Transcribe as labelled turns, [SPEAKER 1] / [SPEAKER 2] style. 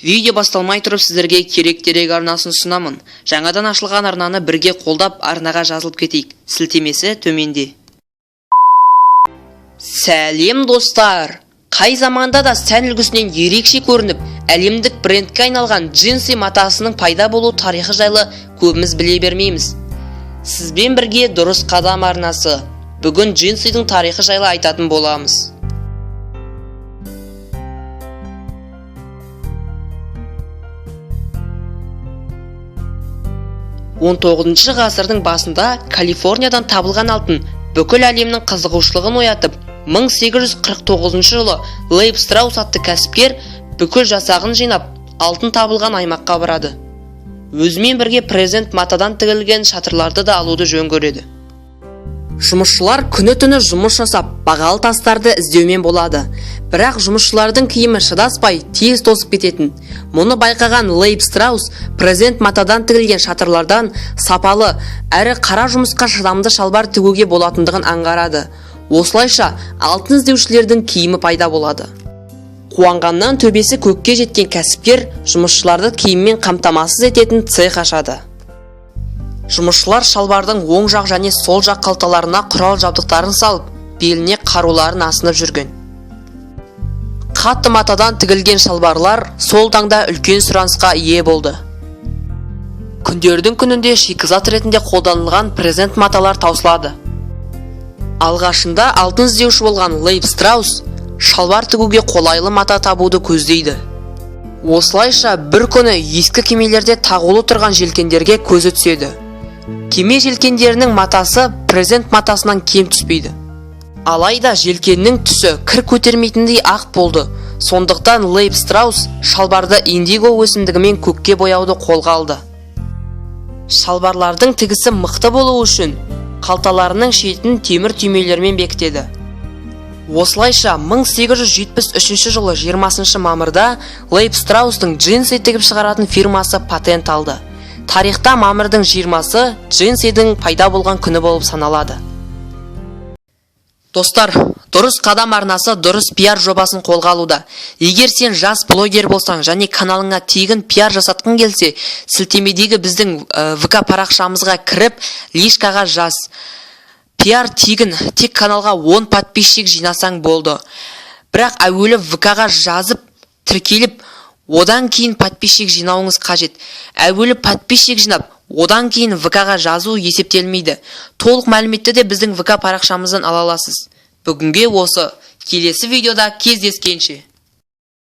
[SPEAKER 1] Видео басталмай тұрып сіздерге керек арнасын ұсынамын. Жаңадан ашылған арнаны бірге қолдап арнаға жазылып кетейік. Сілтемесі төменде. Сәлем достар! Қай заманда да сән үлгісінен ерекше көрініп, әлемдік брендке айналған джинсы матасының пайда болу тарихы жайлы көбіміз біле бермейміз. Сізбен бірге дұрыс қадам арнасы. Бүгін джинсыдың тарихы жайлы айтатын боламыз. 19 ғасырдың басында Калифорниядан табылған алтын бүкіл әлемнің қызығушылығын оятып, 1849 жылы Лейб Страус атты кәсіпкер бүкіл жасағын жинап, алтын табылған аймаққа барады. Өзімен бірге презент матадан тігілген шатырларды да алуды жөн көреді. Жұмысшылар күні-түні жұмыс жасап, бағалы тастарды іздеумен болады. Бірақ жұмысшылардың киімі шыдаспай, тез тозып кететін. Мұны байқаған Лейб Страус презент матадан тігілген шатырлардан сапалы әрі қара жұмысқа шыдамды шалбар тігуге болатындығын аңғарады. Осылайша алтын іздеушілердің киімі пайда болады. Қуанғаннан төбесі көкке жеткен кәсіпкер жұмысшыларды киіммен қамтамасыз ететін цех ашады. Жұмысшылар шалбардың оң жақ және сол жақ қалталарына құрал жабдықтарын салып, беліне қаруларын асынып жүрген. Қатты матадан тігілген шалбарлар сол таңда үлкен сұранысқа ие болды. Күндердің күнінде шикізат ретінде қолданылған презент маталар таусылады. Алғашында алтын іздеуші болған Лейб Страус шалбар тігуге қолайлы мата табуды көздейді. Осылайша бір күні ескі кемелерде тағулы тұрған желкендерге көзі түседі. Кеме желкендерінің матасы презент матасынан кем түспейді. Алайда желкеннің түсі кір көтермейтіндей ақ болды. Сондықтан Лейб Страус шалбарды индиго өсімдігімен көкке бояуды қолға алды. Шалбарлардың тігісі мықты болу үшін қалталарының шетін темір түймелермен бекітеді. Осылайша 1873 жылы 20 мамырда Лейб Страустың джинсы тігіп шығаратын фирмасы патент алды. Тарихта мамырдың 20-сы джинсыдың пайда болған күні болып саналады. Достар, дұрыс қадам арнасы дұрыс пиар жобасын қолға алуда. Егер сен жас блогер болсаң және каналыңа тегін пиар жасатқың келсе, сілтемедегі біздің ВК парақшамызға кіріп, лишкаға жаз. Пиар тегін, тек каналға 10 подписчик жинасаң болды. Бірақ әуелі ВК-ға жазып, тіркеліп, одан кейін подписчик жинауыңыз қажет. Әуелі подписчик жинап, одан кейін ВК-ға жазу есептелмейді. Толық мәліметті де біздің ВК парақшамыздан ала аласыз. Бүгінге осы. Келесі видеода кездескенше.